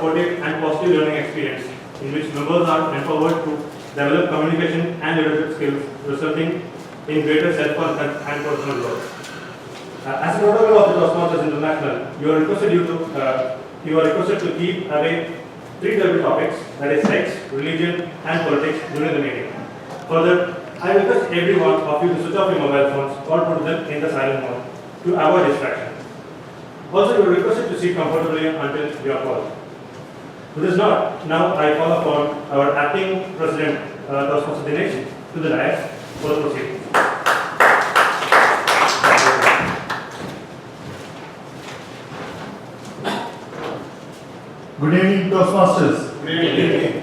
supportive and positive learning experience in which members are empowered to develop communication and leadership skills, resulting in greater self-confidence and personal growth. As a protocol of the Toastmasters International, you are requested to keep away 3 taboo topics, that is sex, religion, and politics during the meeting. Further, I request every one of you to switch off your mobile phones or put them in the silent mode to avoid distraction. Also, you are requested to sit comfortably until you are called. With this note, now I call upon our acting president, Toastmasters Dinesh, to the dais for the proceedings. Good evening, Toastmasters. Good evening.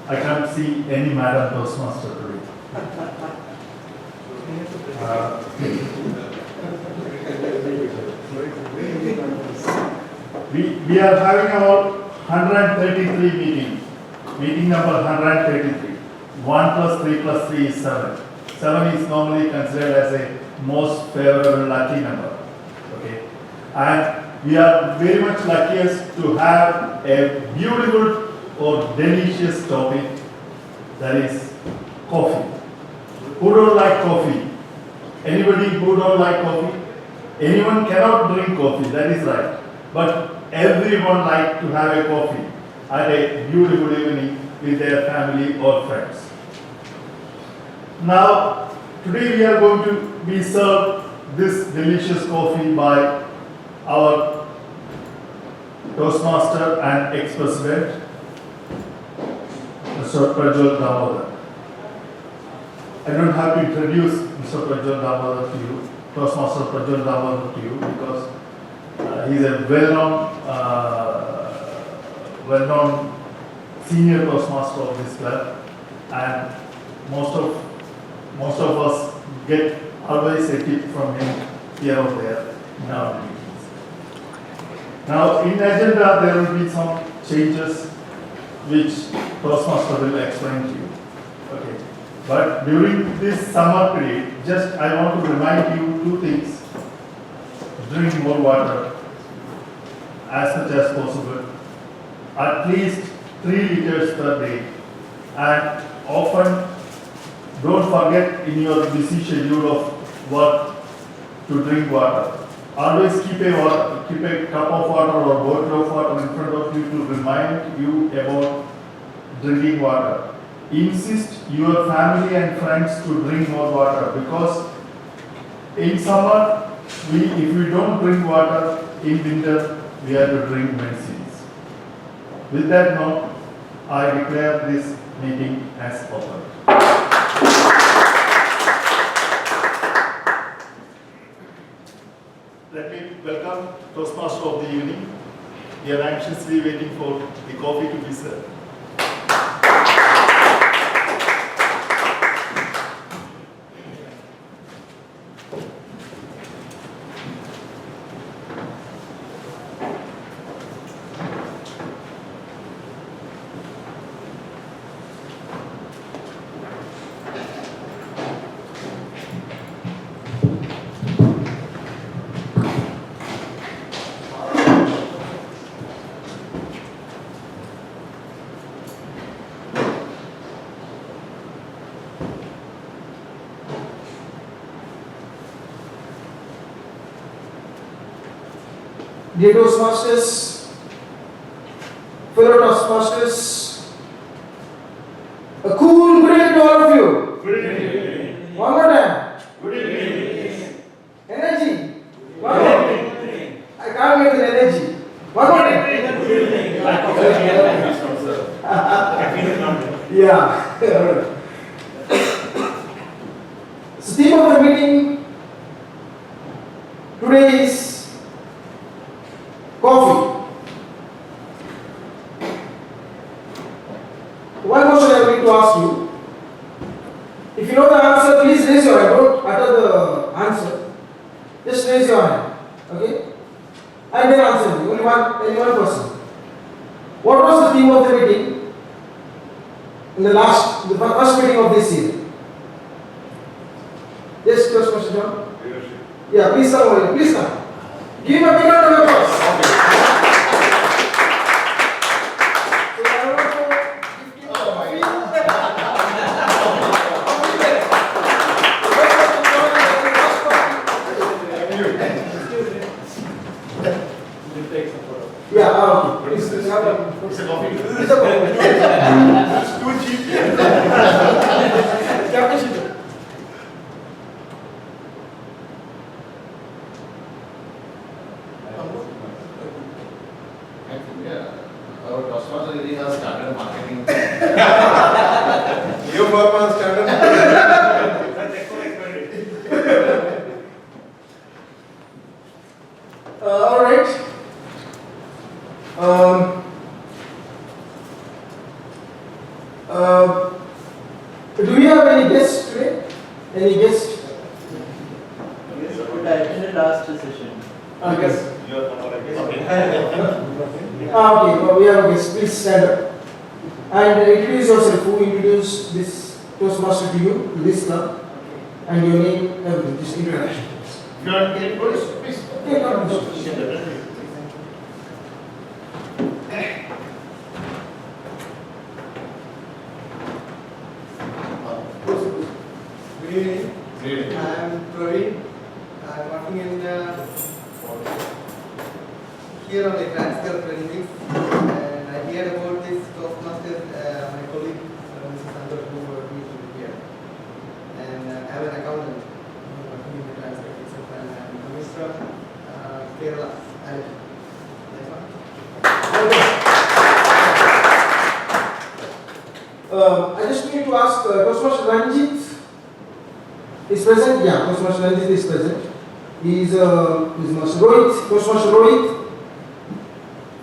I can't see any Madam Toastmaster today. We are having our 133 meeting number 133. 1 plus 3 plus 3 is 7. 7 is normally considered as a most favorable lucky number. Okay, and we are very much luckiest to have a beautiful or delicious topic, that is coffee. Who don't like coffee? Anybody who don't like coffee? Anyone cannot drink coffee, that is right. But everyone like to have a coffee at a beautiful evening with their family or friends. Now, today we are going to be served this delicious coffee by our Toastmaster and ex-president, Mr. Prajwal Damodar. I don't have to introduce Mr. Prajwal Damodar to you, Toastmaster Prajwal Damodar to you, because he is a well-known senior Toastmaster of this club, and most of us get always a tip from him here or there in our meetings. Now, in agenda there will be some changes which Toastmaster will explain to you. Okay. But during this summer period, just I want to remind you 2 things. Drink more water as much as possible, at least 3 liters per day, and often don't forget in your busy schedule of work to drink water. Always keep a cup of water or bottle of water in front of you to remind you about drinking water. Insist your family and friends to drink more water, because in summer, if we don't drink water, in winter we have to drink medicines. With that note, I declare this meeting as open. Let me welcome Toastmaster of the evening. We are anxiously waiting for the coffee to be served. Dear Toastmasters, fellow Toastmasters, a cool good evening to all of you. Good evening. One more time. Good evening. Energy. One more. I can't get the energy. One more time. Yeah. So, theme of the meeting today is coffee. One question I need to ask you. If you know the answer, please raise your hand. Don't utter the answer. Just raise your hand. Okay? And then answer me. Only one person. What was the theme of the meeting in the first meeting of this year? Yes, first question, John. Leadership. Yeah, please come over here. Please come. Give a big round of applause. Okay. Please, have a It's a coffee. It's a problem. It's too cheap. Captain. Our Toastmasters really has started marketing. Your performance started. That's explained. All right. Do we have any guests today? Any guests? Yes, but I attended last session. Yes. You are not okay. Okay, well, we have a guest. Please stand up. And introduce yourself. Who introduced this Toastmaster to you, to this club, and your name, everything. Just introduction. You are getting police, please. Okay, come on. Good evening. Great. I am Praveen. I am working in here on the transfer training, and I heard about this Toastmasters. My colleague, Mrs. Sandra, who worked with me here, and I am an accountant working in the transfer itself, and I am coming from Kerala. I just need to ask Toastmaster Ranjit is present? Yeah, Toastmaster Ranjit is present. He is Master Rohit, Toastmaster Rohit.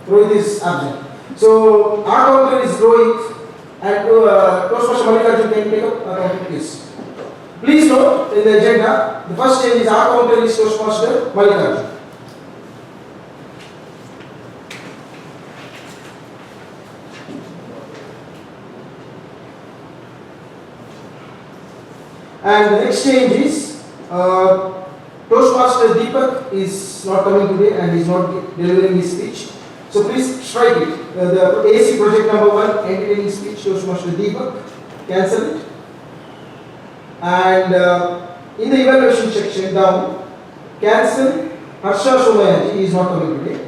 Rohit is absent. So our counter is Rohit and Toastmaster Mallikarjun can take up our counter please. Please note in the agenda, the first change is our counter is Toastmaster Mallikarjun. And the next change is Toastmaster Deepak is not coming today and is not delivering his speech. So please strike it. The AC project number 1, entertaining speech, Toastmaster Deepak, cancel it. And in the evaluation section down, cancel Harsha Somayaji, he is not coming today.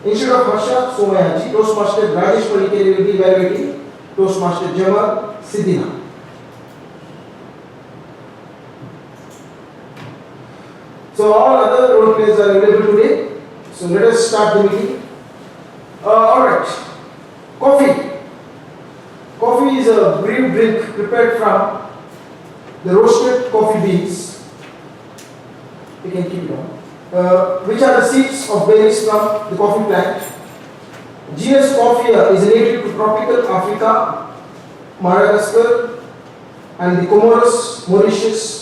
Instead of Harsha Somayaji, Toastmaster Rajesh Palikere will be evaluating Toastmaster Jamal Siddhina. So all other role players are available today. So let us start the meeting. Alright. Coffee. Coffee is a brewed drink prepared from the roasted coffee beans. You can keep it on. Which are the seeds of berries from the coffee plant. Genus Coffea is native to tropical Africa, Madagascar, and the Comoros, Mauritius,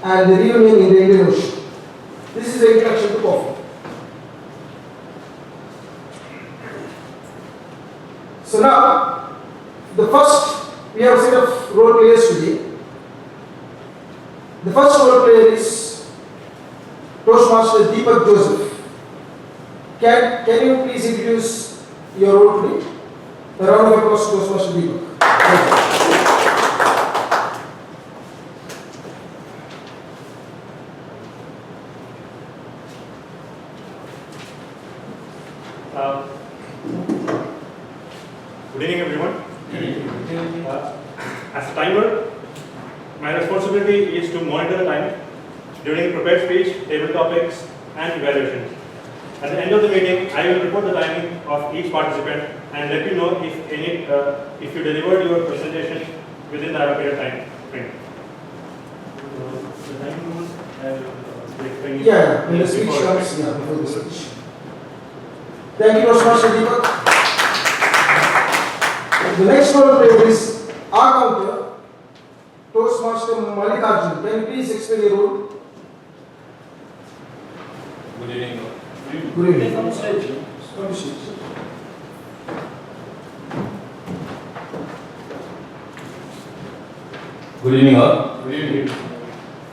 and the Reunion in the Indian Ocean. This is the introduction to coffee. So now, we have a set of role players today. The first role player is Toastmaster Deepak Joseph. Can you please introduce your role today? A round of applause to Toastmaster Deepak. Good evening, everyone. As a timer, my responsibility is to monitor the time during prepared speech, table topics, and evaluations. At the end of the meeting, I will report the timing of each participant and let you know if you delivered your presentation within the allocated time frame. The time rules, I will explain. Yeah, when the speech comes, before the speech. Thank you, Toastmaster Deepak. The next role player is our counter, Toastmaster Mallikarjun. Can you please explain your role? Good evening. Good evening. Come stage. Come stage. Good evening all. Good evening.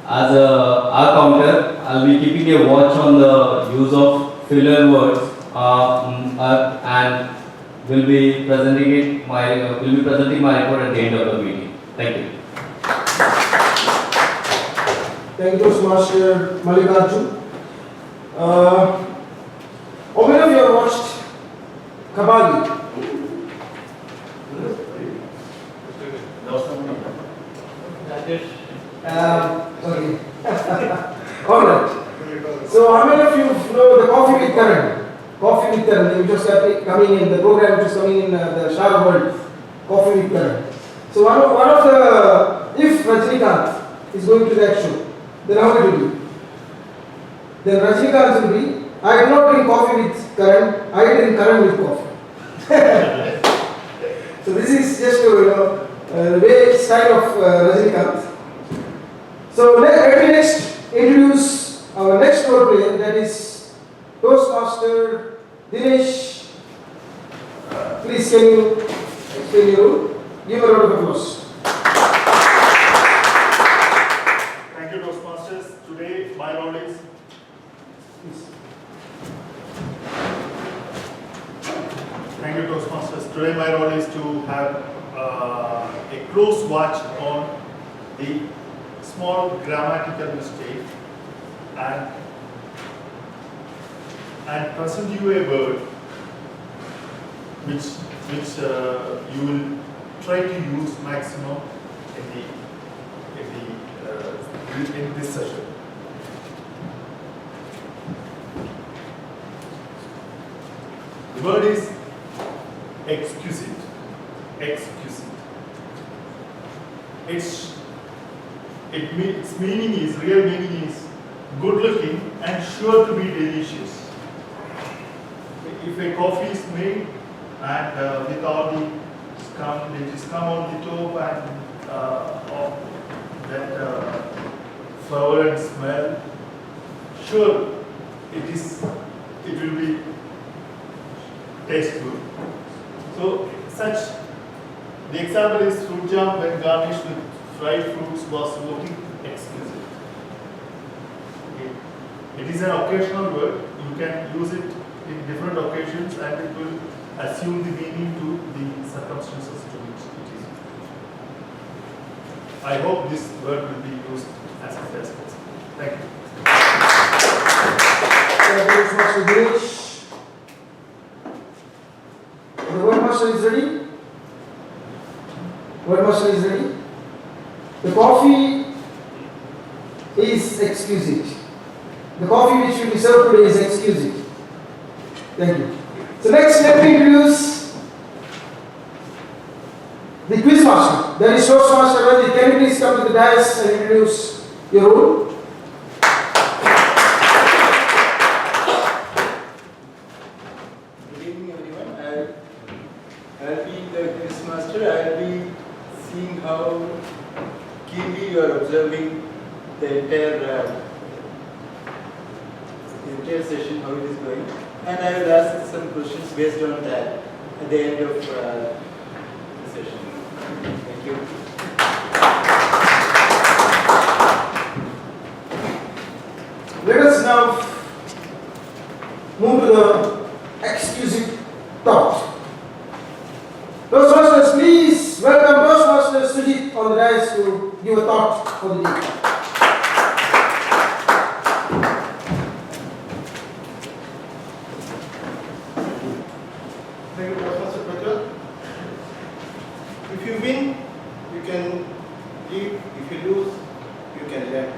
As our counter, I'll be keeping a watch on the use of filler words and will be presenting my report at the end of the meeting. Thank you. Thank you, Toastmaster Mallikarjun. How many of you have watched Kabali. Sorry. Alright. So how many of you know the coffee with current? Coffee with current, which was coming in the program, which is coming in the Sharp World. Coffee with current. So one of the, if Rajnikant is going to that show, then how it will be? Then Rajnikant will be, I do not drink coffee with current, I drink current with coffee. So this is just the way style of Rajnikant. So let me next introduce our next role player, that is Toastmaster Dinesh. Please can you explain your role? Give a round of applause. Thank you, Toastmasters. Today, my role is. Thank you, Toastmasters. Today, my role is to have a close watch on the small grammatical mistake and present you a word which you will try to use maximum in this session. The word is exquisite. Exquisite. Its meaning is, real meaning is good looking and sure to be delicious. If a coffee is made and with all the scum, which is come on the top and of that flower and smell, sure it will be taste good. So the example is fruit jam when garnished with fried fruits was looking exquisite. Okay. It is an occasional word. You can use it in different occasions and it will assume the meaning to the circumstances to which it is. I hope this word will be used as much as possible. Thank you. Thank you, Master Dinesh. The word master is ready. Word master is ready. The coffee is exquisite. The coffee which will be served today is exquisite. Thank you. So next, let me introduce the quiz master. That is Toastmaster Ranjit. Can you please come to the dais and introduce your role? Good evening, everyone. I'll be the quiz master. I'll be seeing how keenly you are observing the entire session, how it is going. And I will ask some questions based on that at the end of the session. Thank you. Let us now move to the exclusive thought. Toastmasters, please welcome Toastmaster Sujit on the dais to give a thought for the day. Thank you, Professor Prajwal. If you win, you can leave. If you lose, you can learn.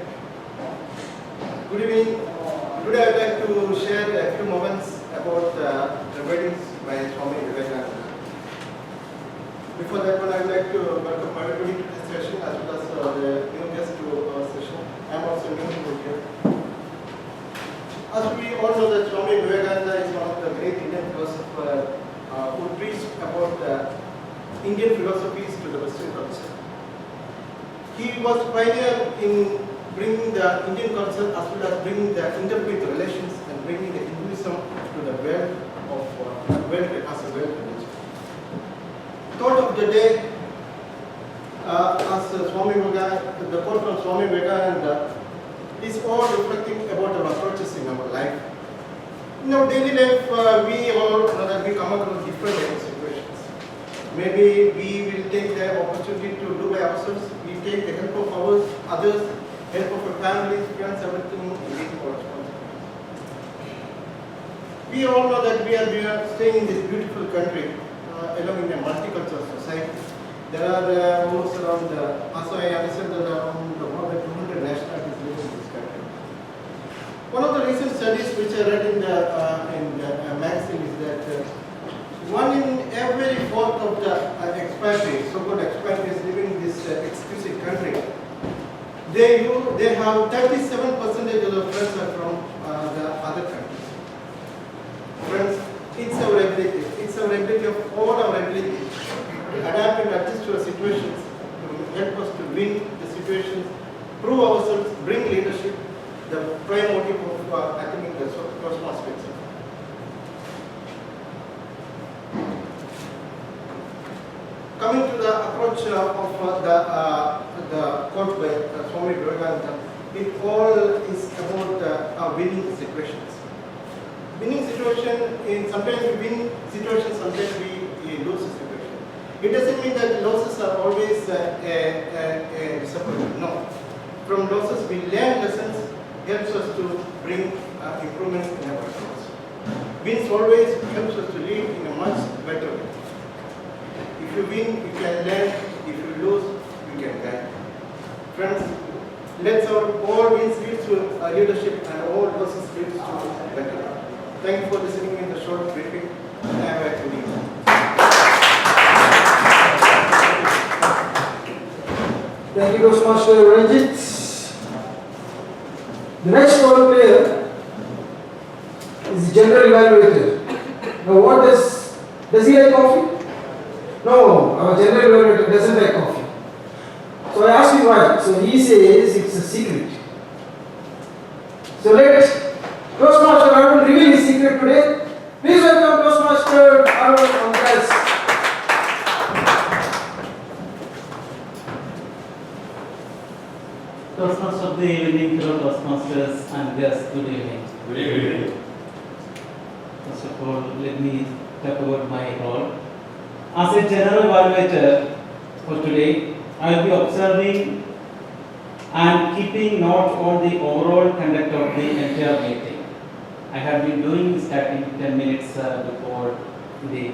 Good evening. Today I would like to share a few moments about the weddings by Swami Vivekananda. Before that one, I would like to welcome everybody to this session as well as the new guests to our session. I am also new to here. As we all know that Swami Vivekananda is one of the great Indian philosophers who preached about Indian philosophies to the Western culture. He was pioneer in bringing the Indian culture as well as bringing the interfaith relations and bringing the Hinduism to the world of world as a world religion. Thought of the day, as Swami Vivekananda, the quote from Swami Vivekananda is all reflecting about our approaches in our life. In our daily life, we all know that we come across different situations. Maybe we will take the opportunity to do by ourselves. We take the help of others, help of our families, friends, everything in this responsibility. We all know that we are staying in this beautiful country, along in a multicultural society. There are almost around, also I understand that around more than 200 nationalities living in this country. One of the recent studies which I read in the magazine is that one in every fourth of the expatriates, so-called expatriates living in this exquisite country, they have 37% of the friends are from the other countries. Friends, it's our ability. It's our ability of all our ability to adapt and adjust to our situations, to help us to win the situations, prove ourselves, bring leadership, the prime motive of attending the Toastmasters. Coming to the approach of the quote by Swami Vivekananda, it all is about winning situations. Winning situation, sometimes we win situations, sometimes we lose a situation. It doesn't mean that losses are always disappointment. No. From losses we learn lessons, helps us to bring improvements in our lives. Wins always helps us to live in a much better way. If you win, you can learn. If you lose, you can learn. Friends, let's all wins lead to leadership and all losses lead to better. Thank you for listening in the short briefing. And I have a good evening. Thank you, Toastmaster Ranjit. The next role player is general evaluator. Now, does he like coffee? No, our general evaluator doesn't like coffee. So I asked him why. So he says it's a secret. So let Toastmaster Arun reveal his secret today. Please welcome Toastmaster Arun on the dais. Toastmasters of the evening, fellow Toastmasters and guests, good evening. Good evening. First of all, let me talk about my role. As a general evaluator for today, I will be observing and keeping note on the overall conduct of the entire meeting. I have been doing starting 10 minutes before the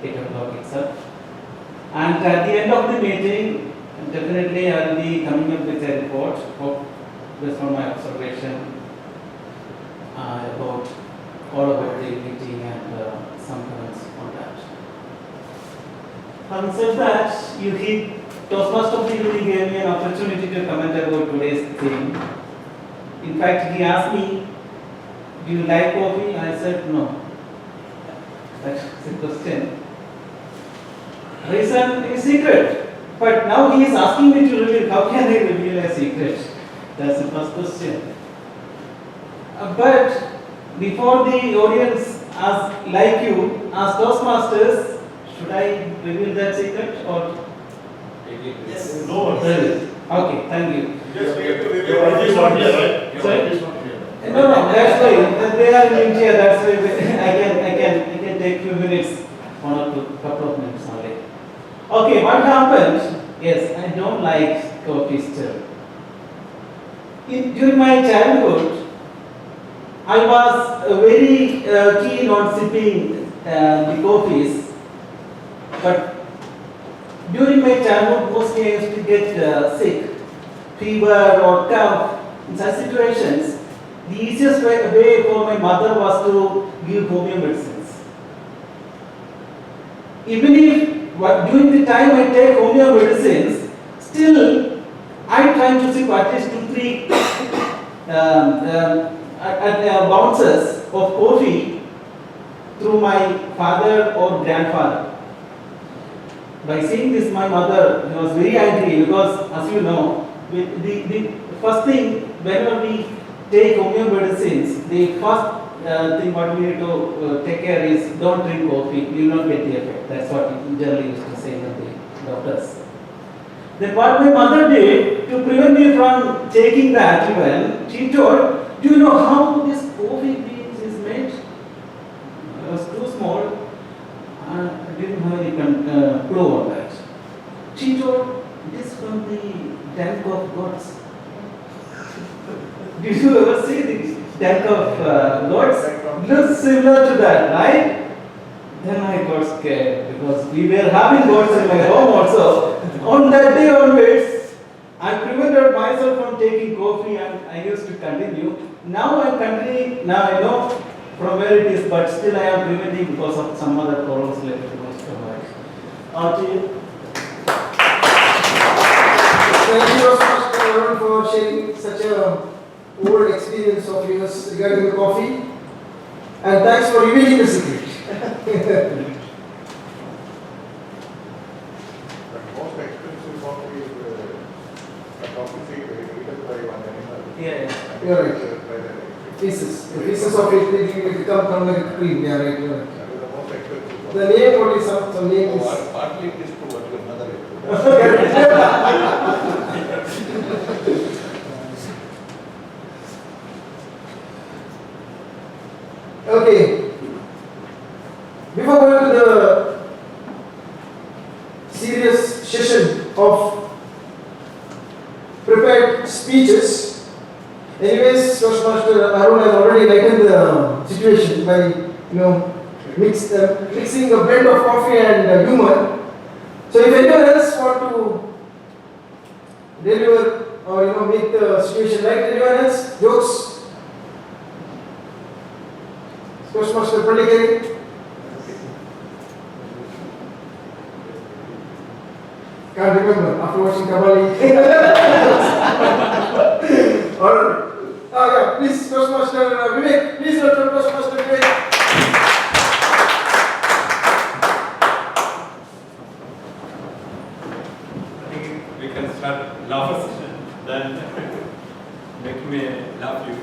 8 o'clock itself. And at the end of the meeting, definitely I will be coming up with a report based on my observation about all about the meeting and some comments on that. Having said that, you hit Toastmaster of the evening gave me an opportunity to comment about today's theme. In fact, he asked me, "Do you like coffee?" I said no. That's the question. Reason is secret. But now he is asking me to reveal. How can I reveal a secret? That's the first question. But before the audience, like you, as Toastmasters, should I reveal that secret or? Yes. No, Okay, thank you. Just we have to review. Your is not here, right? Sorry? Is not here. No, that's why they are in India. That's why I can take few minutes, 1 or 2, couple of minutes only. Okay, what happened? Yes, I don't like coffee still. During my childhood, I was very keen on sipping the coffees, but during my childhood, mostly I used to get sick, fever or cough. In such situations, the easiest way for my mother was to give homeo medicines. Even if during the time I take homeo medicines, still I try to sip at least 2-3 bounces of coffee through my father or grandfather. By saying this, my mother was very angry because, as you know, the first thing whenever we take homeo medicines, the first thing what we need to take care is don't drink coffee, you will not get the effect. That's what generally used to say in the doctors. Then what my mother did to prevent me from taking that even, she told, do you know how this coffee beans is made? I was too small. I didn't have any clue on that. She told, this from the tank of gods. Did you ever see the tank of gods? looks similar to that, right? Then I got scared because we were having goats in my home also. On that day onwards, I prevented myself from taking coffee and I used to continue. Now I am continuing, now I know from where it is, but still I am preventing because of some other problems related to my stomach. On to you. Thank you so much, Arun, for sharing such a old experience of yours regarding the coffee. And thanks for revealing the secret. The most expensive coffee is a coffee seed eaten by one animal. Yeah. You are right. By the Pieces. The pieces of it will become like cream. Yeah, right. You are right. That is the most expensive one. The name, what is some name is. Partly it is true what your mother is. Okay. Before going to the serious session of prepared speeches, anyways, Toastmaster Arun has already lightened the situation by mixing a blend of coffee and humor. So if anyone else want to deliver or make the situation light, anyone else? Jokes? Toastmaster Pandikari? Can't remember after watching Kabali. Or, yeah, please, Toastmaster Vivek. Please welcome Toastmaster Vivek. I think we can start laugh session, then make me laugh you.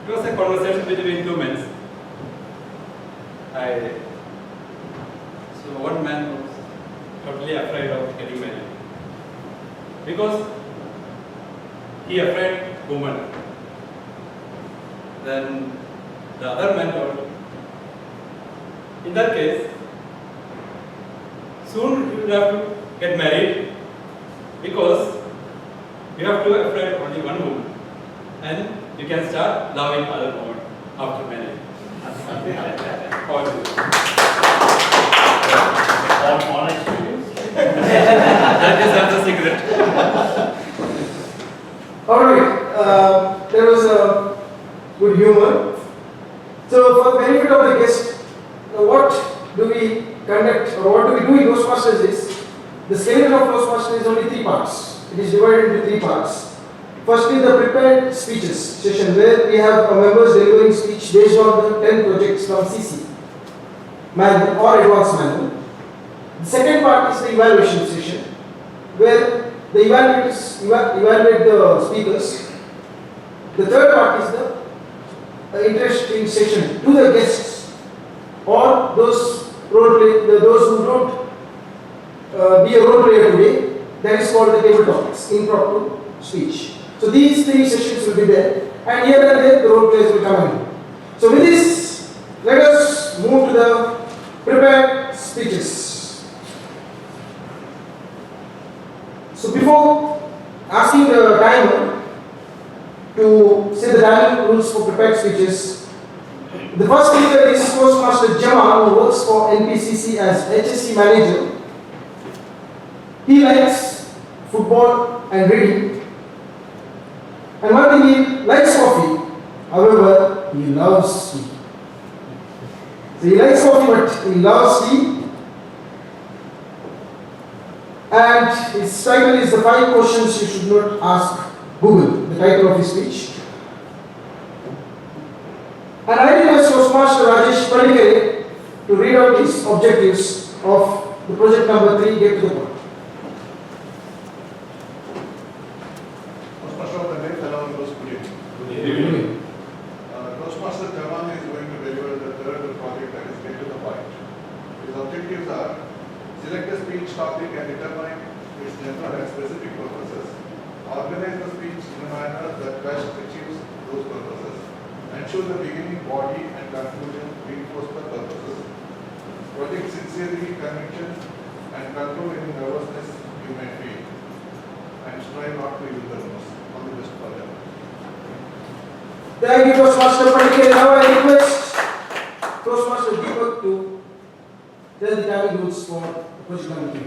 It was a conversation between two men. So one man was totally afraid of getting married because he afraid woman. Then the other man told, in that case, soon you will have to get married because you have to afraid only one woman and you can start loving other women after marriage. On experience. That is another secret. Alright, there was a good humor. So, for the benefit of the guest, what do we conduct or what do we do in Toastmasters is, the skeleton of Toastmasters is only 3 parts. It is divided into 3 parts. Firstly, the prepared speeches session where we have our members delivering speech based on the 10 projects from CC manual or advanced manual. The second part is the evaluation session where the evaluators evaluate the speakers. The third part is the interesting session to the guests or those those who don't be a role player today. That is called the table topics, impromptu speech. So these 3 sessions will be there, and here and there the role players will come in. So with this, let us move to the prepared speeches. So before asking the timer to say the timing rules for prepared speeches, the first speaker is Toastmaster Jamal, who works for NPCC as HSC manager. He likes football and reading. And one thing, he likes coffee, however, he loves tea. So he likes coffee, but he loves tea. And his title is the 5 questions you should not ask Google, the title of his speech. And I request Toastmaster Rajesh Pandikari to read out his objectives of the project number 3, Get to the Point. Toastmaster Jaman is going to deliver the third project that is Get to the Point. His objectives are select a speech topic and determine its general and specific purposes, organize the speech in a manner that best achieves those purposes, ensure the beginning, body and conclusion reinforce the purposes, project sincerity, conviction and control any nervousness you may feel, and strive not to use the nose. All the best for them. Thank you, Toastmaster Panikere. Now I request Toastmaster Deepak to tell the timing rules for the question committee.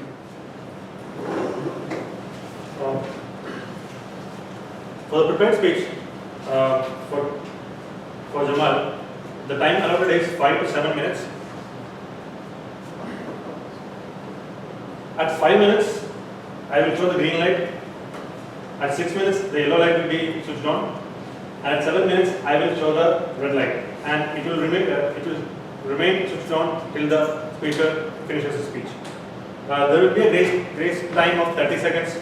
For the prepared speech, for Jamal, the time allotted is 5 to 7 minutes. At 5 minutes, I will show the green light. At 6 minutes, the yellow light will be switched on. And at 7 minutes, I will show the red light. And it will remain switched on till the speaker finishes his speech. There will be a grace time of 30 seconds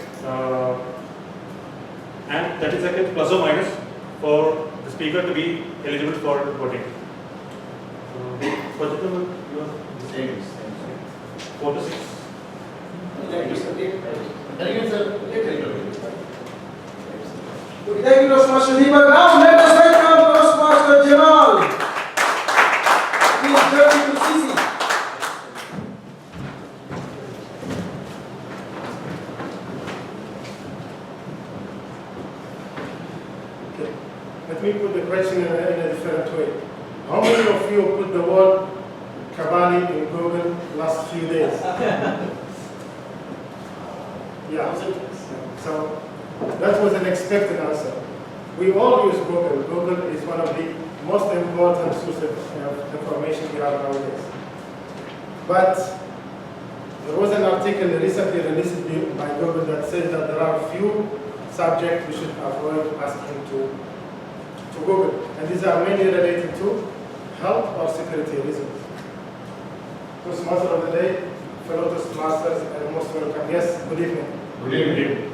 and 30 seconds plus or minus for the speaker to be eligible for voting. Project number, you are 4 to 6. Thank you, Toastmaster Deepak. Now let us welcome Toastmaster Jamal. Please join to CC. Okay. Let me put the question in a different way. How many of you put the word Kabali in Google last few days? Yeah. So that was an expected answer. We all use Google. Google is one of the most important sources of information we have nowadays. But there was an article recently released by Google that says that there are few subjects we should avoid asking to Google. And these are mainly related to health or security reasons. Toastmaster of the day, fellow Toastmasters, and most welcome. Yes, good evening. Good evening.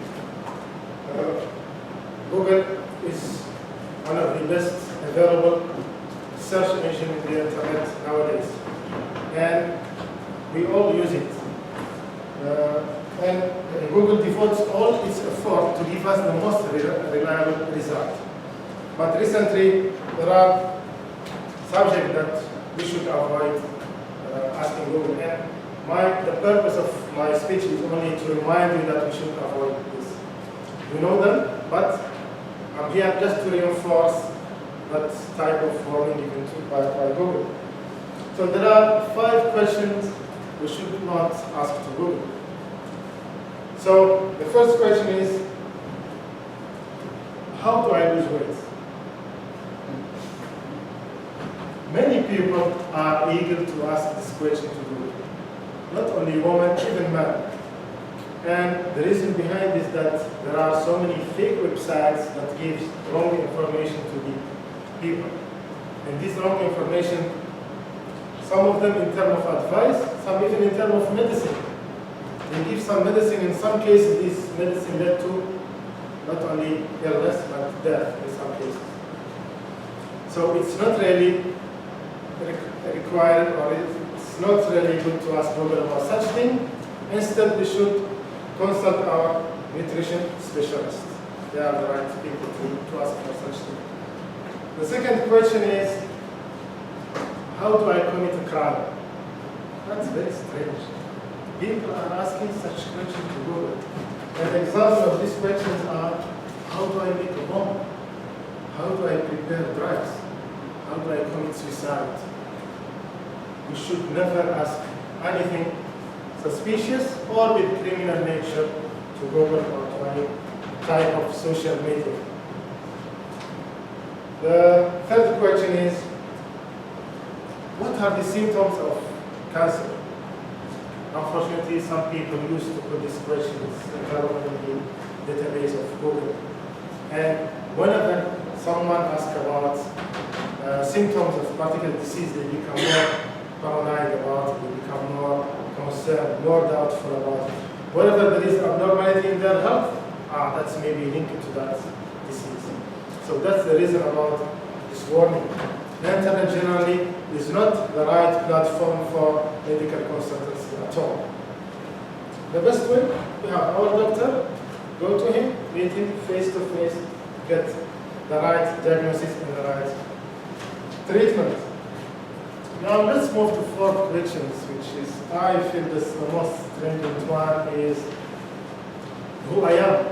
Google is one of the best available search engine in the internet nowadays, and we all use it. And Google devotes all its effort to give us the most reliable result. But recently, there are subjects that we should avoid asking Google. And the purpose of my speech is only to remind you that we should avoid this. You know them, but I'm here just to reinforce that type of warning given by Google. So there are 5 questions we should not ask to Google. So the first question is, how do I lose weight? Many people are eager to ask this question to Google. Not only women, even men. And the reason behind is that there are so many fake websites that give wrong information to the people. And this wrong information, some of them in terms of advice, some even in terms of medicine. They give some medicine, in some cases this medicine led to not only illness but death in some cases. So it's not really required, or it's not really good to ask Google about such thing. Instead, we should consult our nutrition specialist. They are the right people to ask for such thing. The second question is, how do I commit a crime? That's very strange. People are asking such questions to Google. And examples of these questions are, how do I make a bomb? How do I prepare drugs? How do I commit suicide? We should never ask anything suspicious or with criminal nature to Google or to any type of social media. The third question is, what are the symptoms of cancer? Unfortunately, some people used to put these questions in the database of Google. And whenever someone asks about symptoms of particular disease, they become more paranoid about it, they become more concerned, more doubtful about it. Whenever there is abnormality in their health, that's maybe linked to that disease. So that's the reason about this warning. The internet generally is not the right platform for medical consultancy at all. The best way, we have our doctor, go to him, meet him face to face, get the right diagnosis and the right treatment. Now let's move to 4th questions, which is, I feel this the most stringent one is, who I am.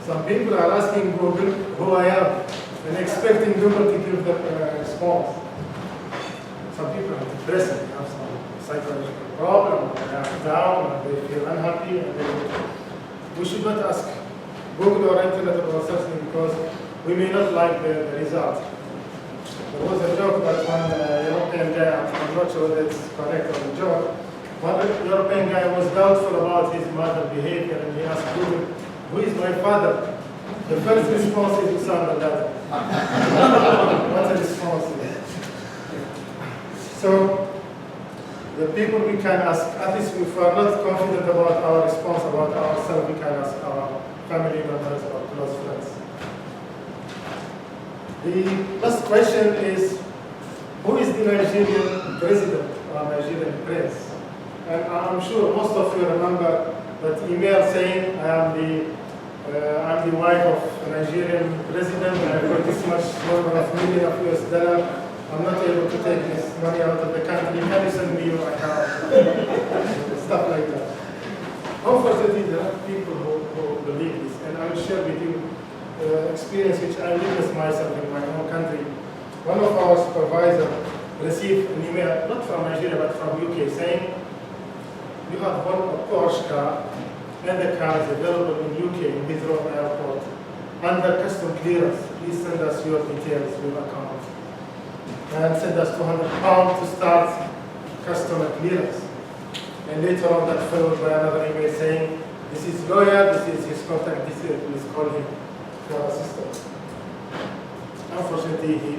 Some people are asking Google who I am. and expecting people to give the response. Some people are depressed, they have some psychological problem, they are down, and they feel unhappy, and we should not ask Google or internet about something because we may not like the result. There was a joke that one European guy, I'm not sure whether it's correct or a joke, one European guy was doubtful about his mother's behavior and he asked Google, who is my father? The first response is Usama Dada. What a response is. So, the people we can ask, at least if we are not confident about our response about ourselves, we can ask our family members or close friends. The last question is, who is the Nigerian president or Nigerian prince? And I'm sure most of you remember that email saying, I'm the wife of a Nigerian president, and I've got this much number of million of US dollar. I'm not able to take this money out of the country. Can you send me your account? Stuff like that. Unfortunately, there are people who believe this, and I will share with you experience which I witnessed myself in my own country. One of our supervisors received an email, not from Nigeria, but from UK, saying, you have one Porsche car, and the car is available in UK, in Heathrow Airport, under custom clearance. Please send us your details, your account. And send us £200 to start customer clearance. And later on that followed by another email saying, this is lawyer, this is his contact details, please call him for assistance. Unfortunately, he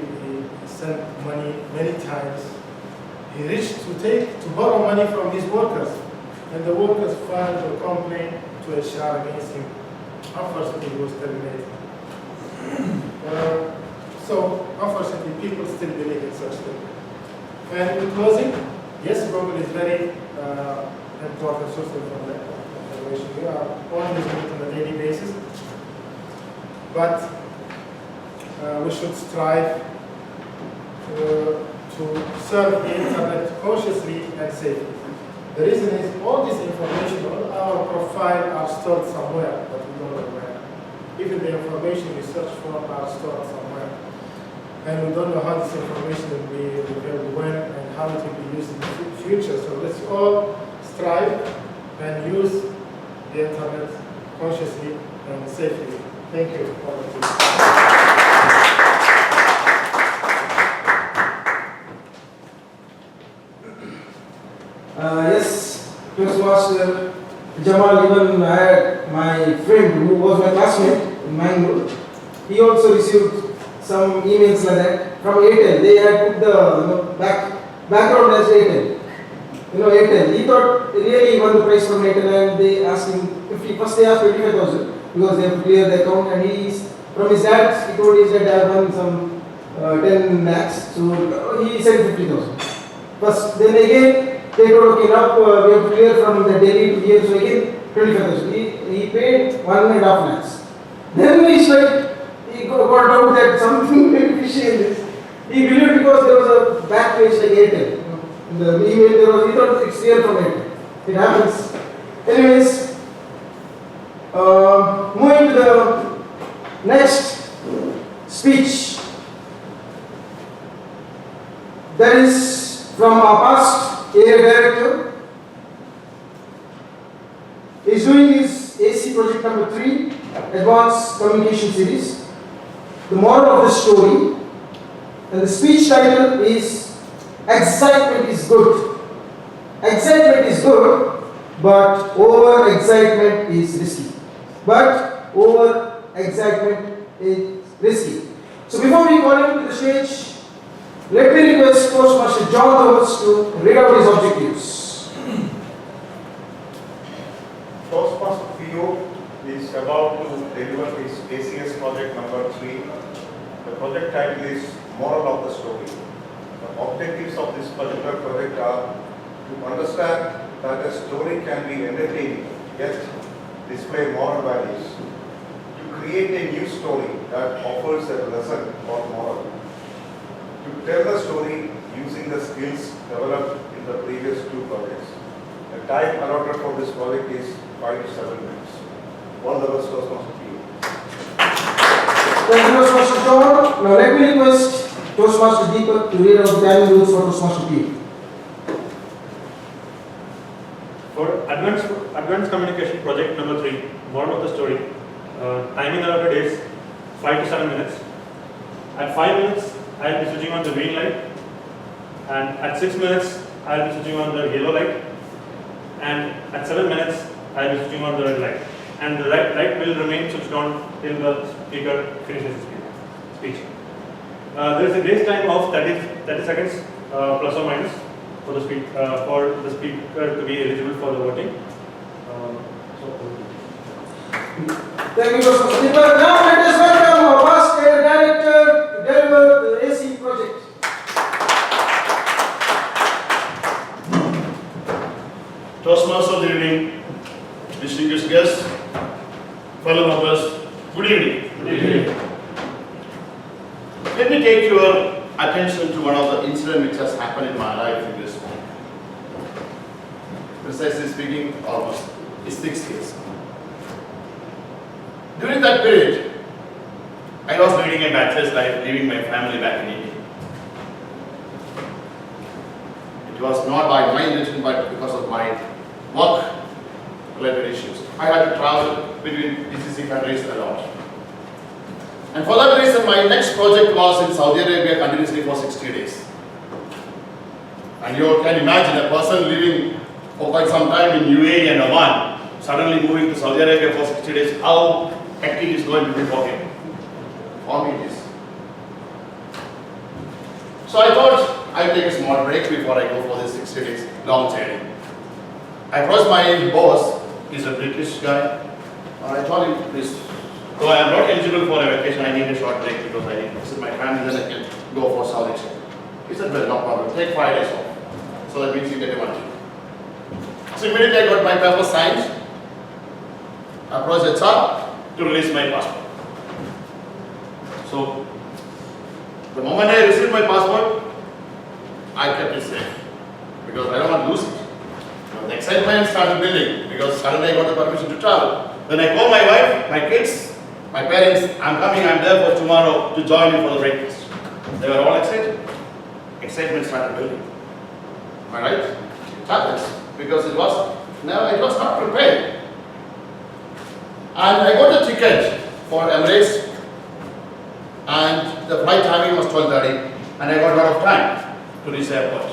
sent money many times. He reached to borrow money from his workers, and the workers filed a complaint to HR against him. Unfortunately, he was terminated. So, unfortunately, people still believe in such things. And in closing, yes, Google is very important source of information. We are on this on a daily basis, but we should strive to serve the internet cautiously and safely. The reason is all this information, all our profile are stored somewhere, but we don't know where. Even the information we search for are stored somewhere. And we don't know how this information will be revealed when and how it will be used in the future. So let's all strive and use the internet consciously and safely. Thank you for Yes, Toastmaster Jamal, even I had my friend who was my classmate in Mangalore. He also received some emails like that from Airtel. They had put the background as Airtel. Airtel. He thought really he won the prize from Airtel, and they asked him first they asked 25,000 because they have to clear the account, and from his dad, he told his dad I have won some 10 lakhs, so he said 50,000. First, then again they told okay now we have to clear from the Delhi to here, so again 25,000. He paid 1.5 lakhs. Then he got out that something very fishy in this. He believed because there was a back page like Airtel. In the email he thought it's clear from Airtel. It happens. Anyways, moving to the next speech. That is from our past area director. He is doing his AC project number 3, Advanced Communication Series. The moral of the story, and the speech title is Excitement is Good. Excitement is good, but over excitement is risky. So before we call him to the stage, let me request Toastmaster John Thomas to read out his objectives. Toastmaster PO is about to deliver his ACS project number 3. The project title is Moral of the Story. The objectives of this particular project are to understand that a story can be entertaining yet display moral values, to create a new story that offers a lesson or moral, to tell the story using the skills developed in the previous 2 projects. The time allotted for this project is 5 to 7 minutes. All the best, Toastmaster PO. Thank you, Toastmaster John. Now let me request Toastmaster Deepak to read out the timing rules for Toastmaster team. For advanced communication project number 3, moral of the story, timing allotted is 5 to 7 minutes. At 5 minutes, I will be switching on the green light, and at 6 minutes, I will be switching on the yellow light, and at 7 minutes, I will be switching on the red light. And the red light will remain switched on till the speaker finishes his speech. There is a grace time of 30 seconds plus or minus for the speaker to be eligible for the voting. Thank you, Toastmaster Deepak. Now let us welcome our past director to deliver the AC project. Toastmasters of the evening, distinguished guests, fellow members, good evening. Good evening. Let me take your attention to one of the incidents which has happened in my life in this home. Precisely speaking, almost 6 years. During that period, I was leading a bachelor's life, leaving my family back in India. It was not by my intention, but because of my work-related issues. I had to travel between GCC countries a lot. And for that reason, my next project was in Saudi Arabia continuously for 60 days. And you can imagine a person living for quite some time in UAE and Oman, suddenly moving to Saudi Arabia for 60 days, how hectic is going to be for him. For me it is. So I thought I'll take a small break before I go for this 60 days long journey. I approached my boss, he's a British guy. I told him, please, though I am not eligible for a vacation, I need a short break because I need to visit my family, then I can go for Saudi trip. He said, well, no problem, take 5 days off. So that means you get a month. So immediately I got my paper signed, approached HR to release my passport. So the moment I received my passport, I kept it safe because I don't want to lose it. The excitement started building because suddenly I got the permission to travel. Then I called my wife, my kids, my parents, I'm coming, I'm there for tomorrow to join you for the breakfast. They were all excited. Excitement started building. Am I right? It happens because it was not prepared. And I got a ticket for Emirates and the flight timing was 12:30 and I got a lot of time to reach the airport.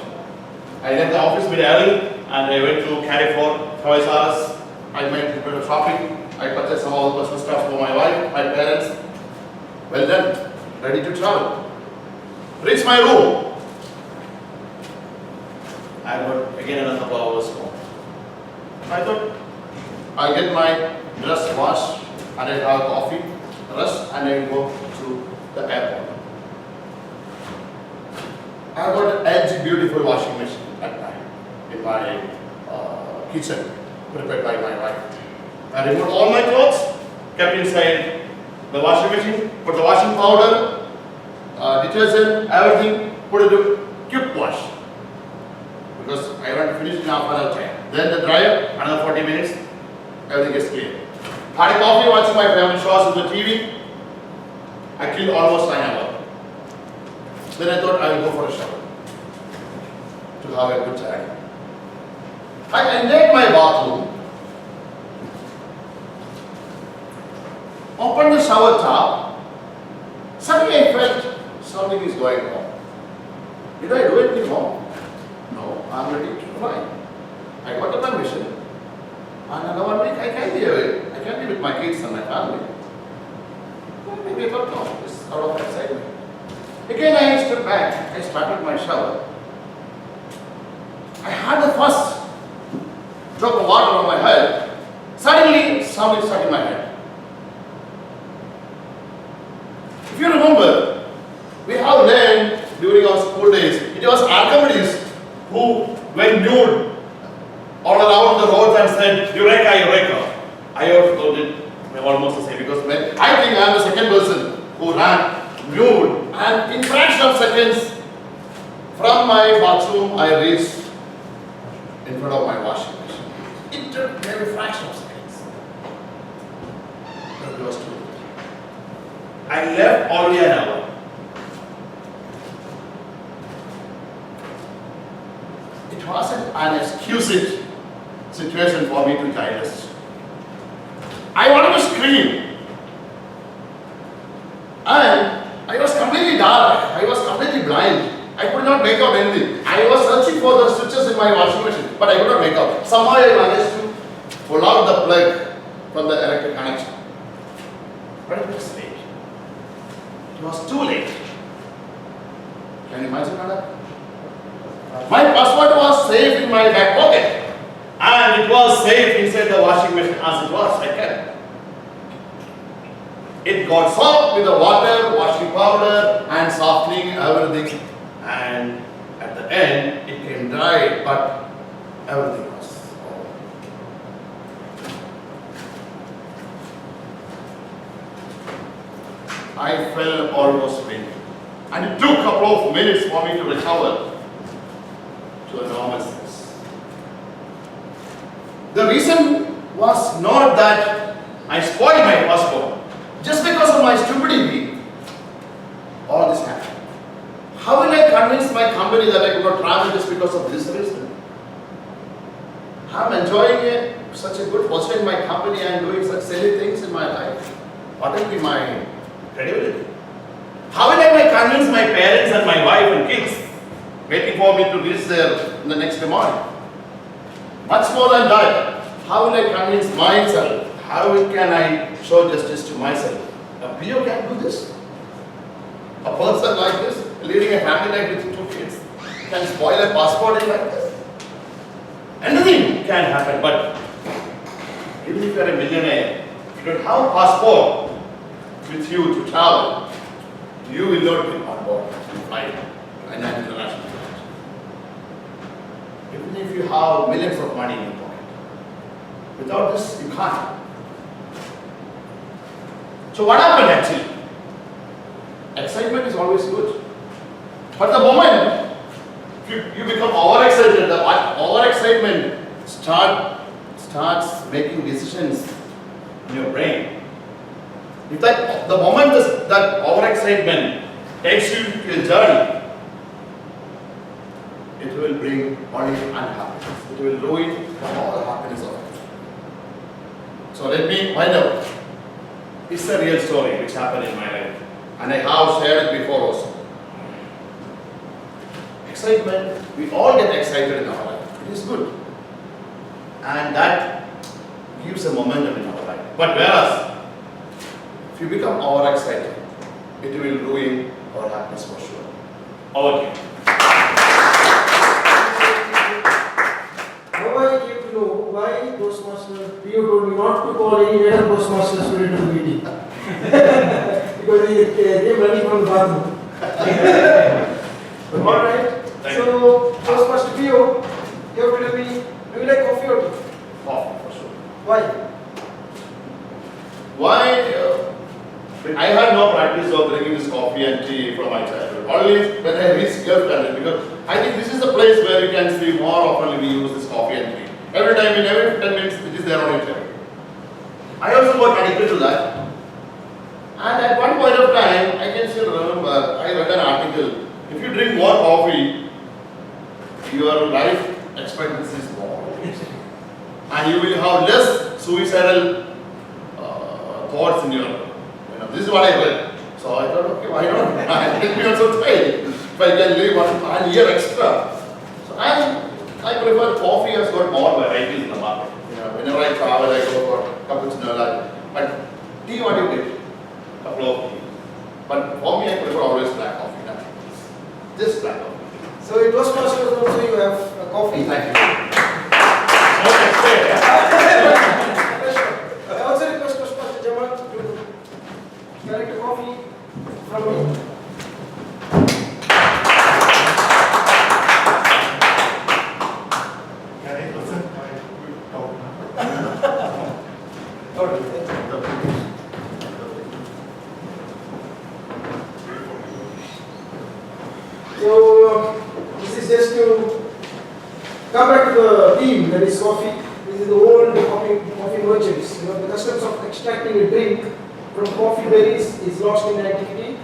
I left the office very early and I went to Carrefour, Toys R Us. I made a bit of shopping. I purchased some of the personal stuff for my wife, my parents. Well done, ready to travel. Reach my room. I got again another couple hours more. I thought I'll get my dress washed and I'll have coffee, rest, and I'll go to the airport. I got an LG beautiful washing machine at night in my kitchen, prepared by my wife. I removed all my clothes, kept inside the washing machine, put the washing powder, detergent, everything, put it to quick wash. Because I want to finish in half an hour time. Then the dryer, another 40 minutes, everything gets clear. Had a coffee, watching my family shows on the TV. I killed almost an hour. Then I thought I will go for a shower to have a good time. I entered my bathroom, opened the shower tap. Suddenly I felt something is going wrong. Did I do anything wrong? No, I'm ready to fly. I got the permission. And another 1 week I can be away. I can be with my kids and my family. Well, maybe I thought, no, it's out of excitement. Again I stepped back. I started my shower. I had the first drop of water on my head. Suddenly, something stuck in my head. If you remember, we have learned during our school days, it was Archimedes who went nude all around the roads and said, Eureka, Eureka. I also did almost the same because when I think I am the second person who ran nude and in fraction of seconds from my bathroom I reached in front of my washing machine. It took maybe a fraction of seconds. But it was true. I left already an hour. it wasn't an exquisite situation for me to digest. I wanted to scream. And I was completely dark. I was completely blind. I could not make out anything. I was searching for the switches in my washing machine, but I could not make out. Somehow I managed to pull out the plug from the electric connection. But it was late. It was too late. Can you imagine that? My passport was safe in my back pocket. And it was safe inside the washing machine as it was. I kept. It got soaked with the water, washing powder, and softening everything. And at the end, it came dry, but everything was over. I fell almost fainting. And it took a couple of minutes for me to recover to a normal sense. The reason was not that I spoiled my passport. Just because of my stupidity, all this happened. How will I convince my company that I could not travel just because of this reason? I'm enjoying such a good position in my company and doing such silly things in my life. What will be my credibility? How will I convince my parents and my wife and kids waiting for me to reach there in the next morning? Much more than that, how will I convince myself? How can I show justice to myself? A PO can do this. A person like this, leading a family like with 2 kids, can spoil a passport like this. Anything can happen, but even if you are a millionaire, if you don't have a passport with you to travel, you will not be on board to fly an international flight. Even if you have millions of money in your pocket, without this, you can't. So what happened actually? Excitement is always good. But the moment you become overexcited, the overexcitement starts making decisions in your brain. If the moment that overexcitement takes you to a journey, it will bring only unhappiness. It will ruin all the happiness of it. So let me find out. It's a real story which happened in my life, and I have shared it before also. Excitement, we all get excited in our life. It is good. And that gives a momentum in our life. But whereas, if you become overexcited, it will ruin our happiness for sure. Over to you. Now I came to know why Toastmasters, you told me not to call any other Toastmasters student to the meeting. Because he came running from the bathroom. Alright. So, Toastmaster Pio, you have to tell me, do you like coffee or tea? Coffee for sure. Why? Why? I had no practice of drinking this coffee and tea from my childhood. Only when I reached 12th standard, because I think this is the place where you can see more often we use this coffee and tea. Every time, in every 10 minutes, it is there on your table. I also got addicted to that. And at one point of time, I can still remember, I read an article. If you drink more coffee, your life expectancy is more. And you will have less suicidal thoughts in your, this is what I read. So I thought, okay, why not? Let me also try it. If I can live 1 year extra. So I prefer coffee has got more varieties in the market. Whenever I travel, I go for cappuccino. But tea, what do you get? Couple of tea. But for me, I prefer always black coffee. Just black coffee. So in Toastmasters also you have a coffee. Thank you. Okay, I also request Toastmaster Jamal to collect a coffee from me. Can I present my good talk now? Alright. So this is just to come back to the theme, that is coffee. This is the old coffee merchants. The customs of extracting a drink from coffee berries is lost in antiquity.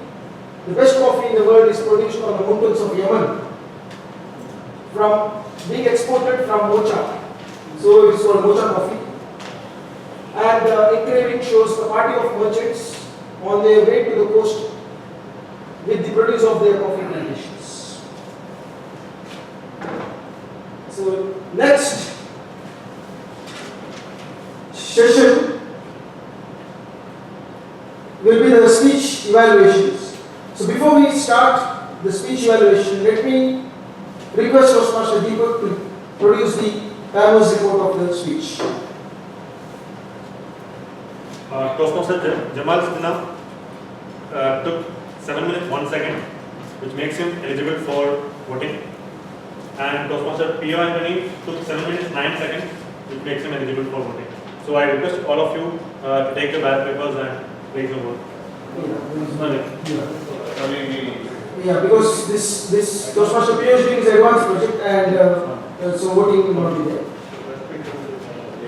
The best coffee in the world is produced on the mountains of Yemen. from being exported from Mocha. So it is called Mocha coffee. And the engraving shows the party of merchants on their way to the coast with the produce of their coffee plantations. So next session will be the speech evaluations. So before we start the speech evaluation, let me request Toastmaster Deepak to produce the Paramount's report of the speech. Toastmaster Jamal Sidna took 7 minutes 1 second, which makes him eligible for voting. And Toastmaster P.O. Anthony took 7 minutes 9 seconds, which makes him eligible for voting. So I request all of you to take your ballot papers and place your vote. Yeah, because this Toastmaster P.O. is doing his advanced project, and so voting will not be there.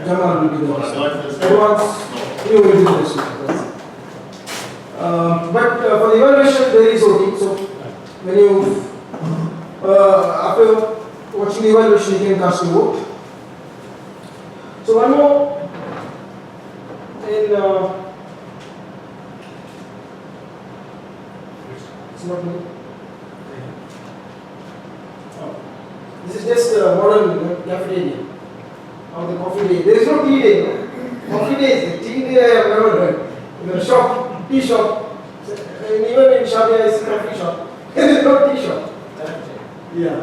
Jamal will be there. Advanced, you will be there. But for the evaluation, there is voting. So when you after watching the evaluation, you can cast your vote. So one more in it's not me. This is just a modern cafeteria. Or the coffee day. There is no tea day. No? Coffee day is the tea day I have never heard. In the shop, tea shop. And even in Shadia is a coffee shop. There is no tea shop. Yeah.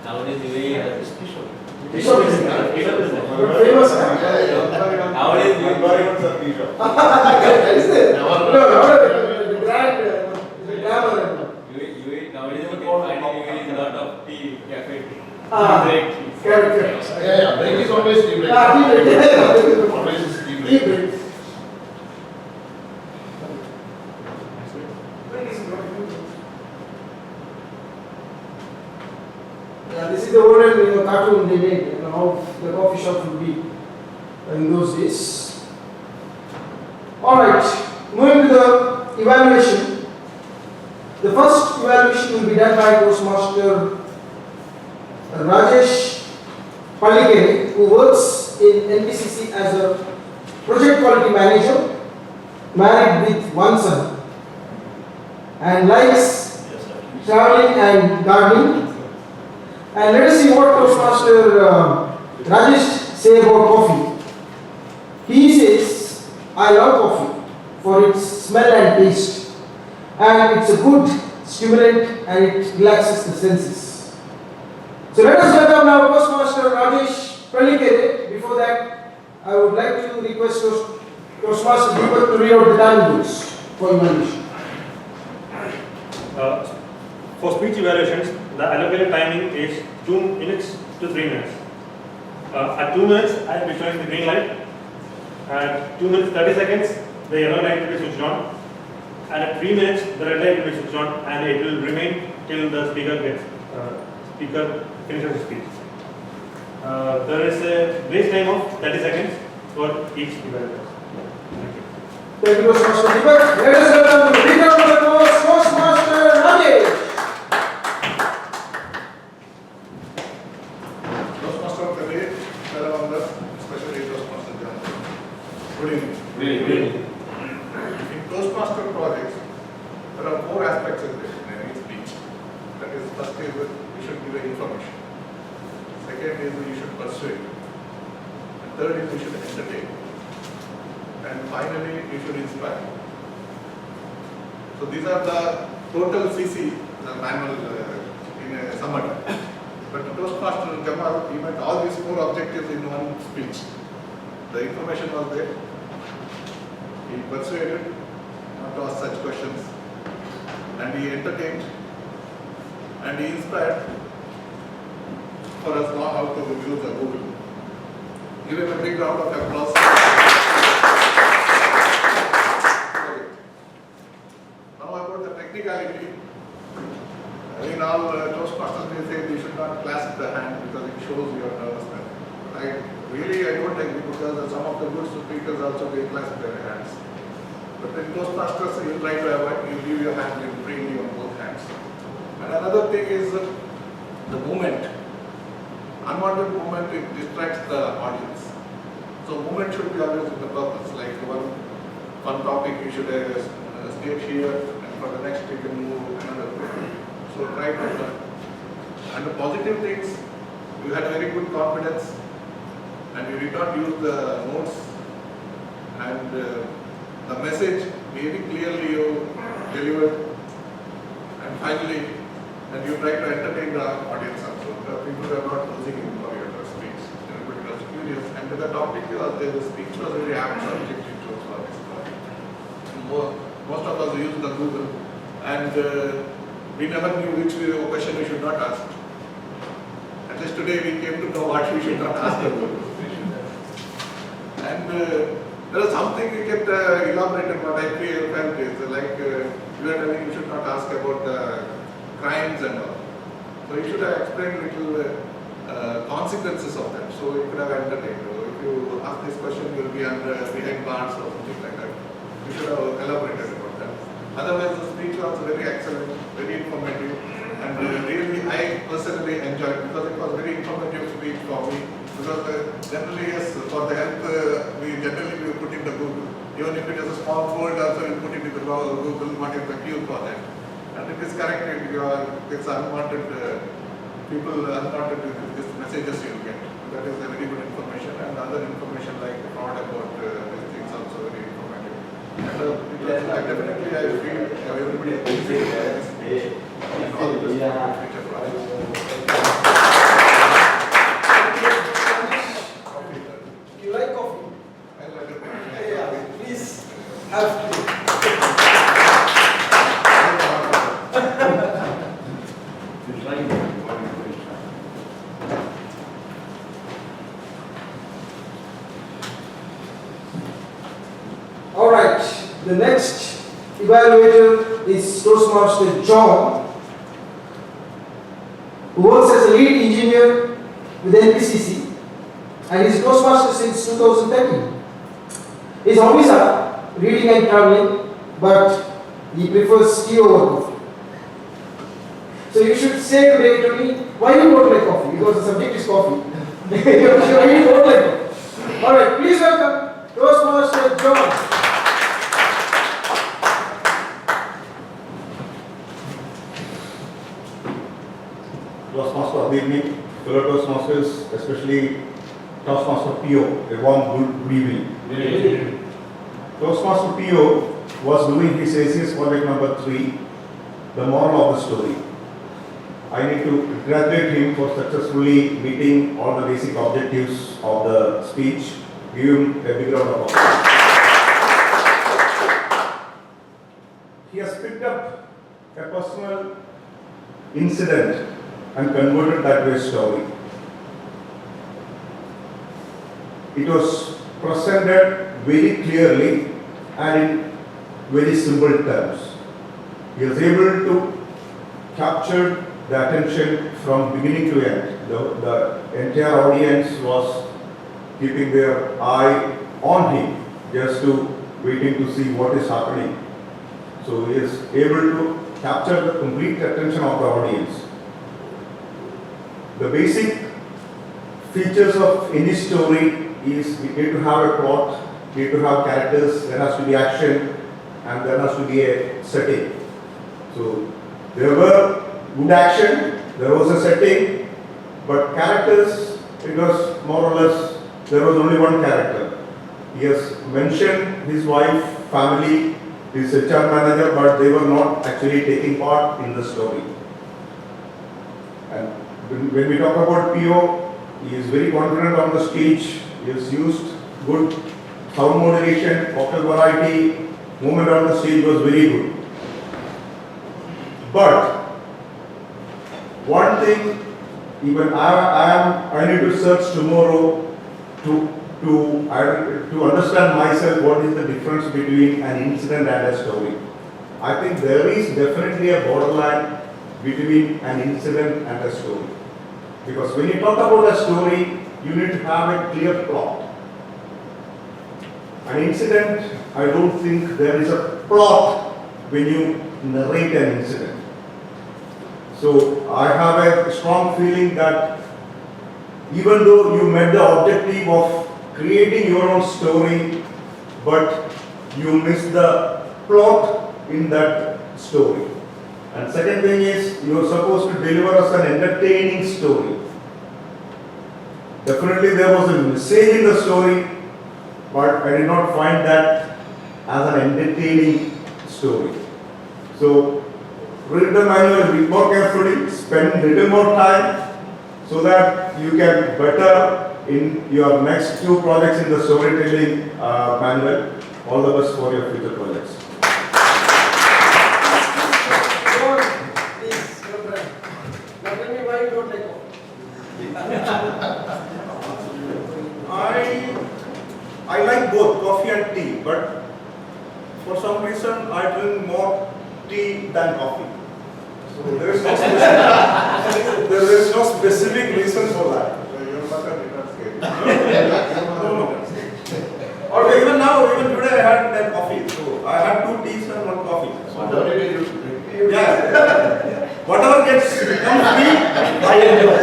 Nowadays, UAE has tea shop. Tea shop is famous. Nowadays, Is there? No, the grand, the glamour. UAE nowadays you can find in UAE a lot of tea cafe. Correct. Yeah, break is always tea break. Tea break. Always is tea break. Tea break. Yeah, this is the olden cartoon they made, how the coffee shop would be in those days. Alright, moving to the evaluation. The first evaluation will be done by Toastmaster Rajesh Pallikere, who works in NPCC as a project quality manager, married with one son, and likes traveling and gardening. And let us see what Toastmaster Rajesh say about coffee. He says, I love coffee for its smell and taste, and it's a good stimulant and it relaxes the senses. So let us welcome now Toastmaster Rajesh Pallikere. Before that, I would like to request Toastmaster Deepak to read out the time rules for evaluation. For speech evaluations, the allocated timing is 2 minutes to 3 minutes. At 2 minutes, I will be showing the green light. At 2 minutes 30 seconds, the yellow light will be switched on. And at 3 minutes, the red light will be switched on, and it will remain till the speaker finishes his speech. There is a grace time of 30 seconds for each evaluation. Thank you, Toastmaster Deepak. Let us welcome the leader of the course, Toastmaster Rajesh. Toastmaster of the day, fellow members, especially Toastmaster John. Good evening. Good evening. In Toastmaster projects, there are 4 aspects in any speech. That is, first is you should give information. Second is you should persuade. And third is you should entertain. And finally, you should inspire. So these are the total CC, the manual in a summary. But Toastmaster Jamal, he met all these 4 objectives in one speech. The information was there. He persuaded not to ask such questions. And he entertained. And he inspired for us know how to use the Google. Give him a big round of applause. Now about the technicality. In all Toastmasters they say you should not clasp the hand because it shows your nervousness. I don't agree because some of the good speakers also they clasp their hands. But in Toastmasters you try to avoid, you leave your hand freely on both hands. And another thing is the movement. unwanted movement, it distracts the audience. So movement should be always with the purpose. Like one topic you should state here, and for the next you can move another way. So try to learn. And the positive things, you had very good confidence, and you did not use the notes, and the message very clearly you delivered, and finally, and you try to entertain the audience also. The people are not losing in for your speech. Everybody was curious, and the topic was the speech was very apt subject to for this project. Most of us use the Google, and we never knew which question we should not ask. At least today we came to know what we should not ask the Google. And there is something we can elaborate on what I felt is like you are telling you should not ask about the crimes and all. So you should have explained little consequences of that. So you could have entertained. If you ask this question, you will be behind bars or something like that. You should have elaborated about that. Otherwise, the speech was very excellent, very informative, and really I personally enjoyed because it was very informative speech for me. Because generally, yes, for the health, we generally put in the Google. Even if it is a small fold, also we put it in the Google. What is the cue for that? And it is corrected. It's unwanted people, unwanted these messages you get. That is a very good information, and other information like fraud about these things also very informative. And I definitely I feel everybody appreciates this. And all the best for future projects. You like coffee? I like it. Yeah, please have tea. All right, the next evaluator is Toastmaster John, who works as a lead engineer with NPCC and is Toastmaster since 2013. His hobbies are reading and traveling, but he prefers tea over coffee. So you should say today to me, why you don't like coffee? Because the subject is coffee. You really don't like it. All right, please welcome Toastmaster John. Toastmaster, good evening. Fellow Toastmasters, especially Toastmaster PO, a warm good evening. Toastmaster PO was doing his ACS project number 3, the moral of the story. I need to congratulate him for successfully meeting all the basic objectives of the speech. Give him a big round of applause. He has picked up a personal incident and converted that to a story. It was presented very clearly and in very simple terms. He was able to capture the attention from beginning to end. The entire audience was keeping their eye on him, just to waiting to see what is happening. So he is able to capture the complete attention of the audience. The basic features of any story is we need to have a plot, we need to have characters, there has to be action, and there has to be a setting. So there were good action, there was a setting, but characters, it was more or less, there was only one character. He has mentioned his wife, family, his HR manager, but they were not actually taking part in the story. And when we talk about PO, he is very confident on the stage. He has used good sound modulation, vocal variety, movement on the stage was very good. But one thing, even I need to search tomorrow to understand myself what is the difference between an incident and a story. I think there is definitely a borderline between an incident and a story. Because when you talk about a story, you need to have a clear plot. An incident, I don't think there is a plot when you narrate an incident. So I have a strong feeling that even though you met the objective of creating your own story, but you missed the plot in that story. And second thing is, you are supposed to deliver us an entertaining story. Definitely there was a message in the story, but I did not find that as an entertaining story. So read the manual a bit more carefully, spend a little more time so that you can better in your next 2 projects in the storytelling manual. All the best for your future projects. Please, your friend. Now tell me why you don't like coffee. I like both coffee and tea, but for some reason I drink more tea than coffee. So there is no specific reason for that. So your mother did not scale. No. Or even now, even today I had that coffee. So I had 2 teas and 1 coffee. What did you do? Yeah. Whatever comes free, I enjoy.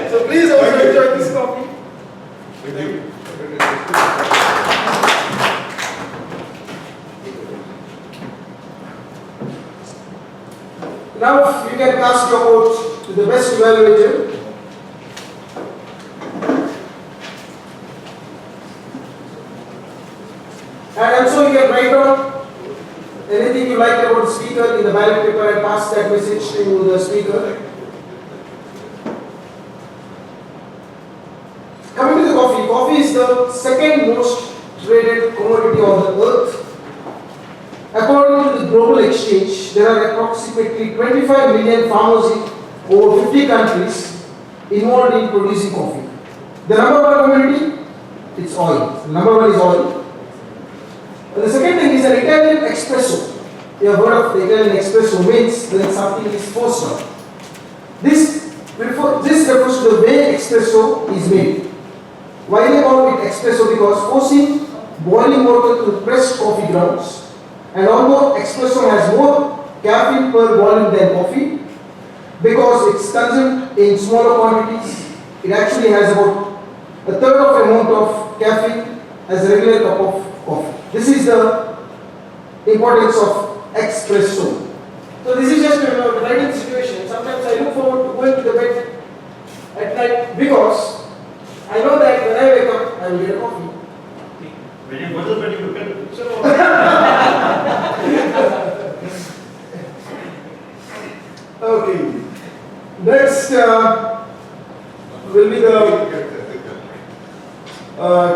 So please also enjoy this coffee. Thank you. Now you can cast your vote to the best evaluator. And also you can write down anything you like about the speaker in the ballot paper and pass that message to the speaker. Coming to the coffee, coffee is the second most traded commodity on the earth. According to the global exchange, there are approximately 25 million farmers in over 50 countries involved in producing coffee. The number 1 commodity, it's oil. The number 1 is oil. And the second thing is an Italian espresso. You have heard of the Italian espresso, means that something is forced on. This refers to the way espresso is made. Why they call it espresso? Because forcing boiling water to pressed coffee grounds. And although espresso has more caffeine per volume than coffee, because it's consumed in smaller quantities, it actually has about a third of the amount of caffeine as a regular cup of coffee. This is the importance of espresso. So this is just a writing situation. Sometimes I look forward to going to the bed at night because I know that when I wake up, I will get a coffee. When you go to bed, you look at the picture. Okay. Next will be the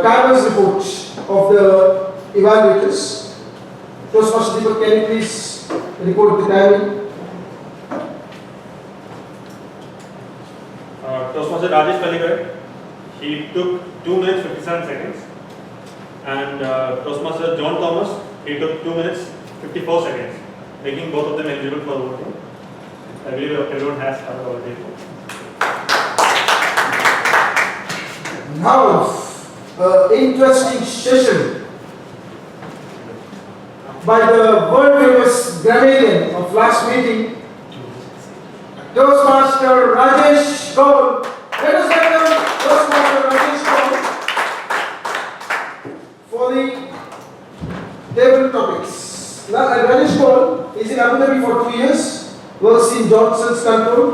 timers report of the evaluators. Toastmaster Deepak, can you please report the timing? Toastmaster Rajesh Paligar, he took 2 minutes 57 seconds. And Toastmaster John Thomas, he took 2 minutes 54 seconds, making both of them eligible for voting. I believe everyone has started already. Now, interesting session by the world famous grammarian of last meeting, Toastmaster Rajesh Kaur. Let us welcome Toastmaster Rajesh Kaur for the table topics. Now, Rajesh Kaur is in Abu Dhabi for 2 years, works in Johnson's Control,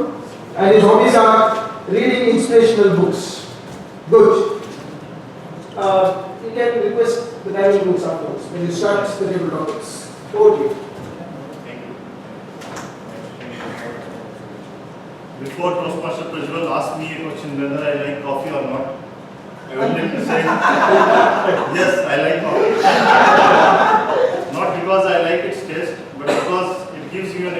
and his hobbies are reading inspirational books. Good. You can request the diary books afterwards when you start the table topics. Over to you. Thank you. Before Toastmaster Prajwal asked me a question whether I like coffee or not, I would like to say yes, I like coffee. Not because I like its taste, but because it gives you an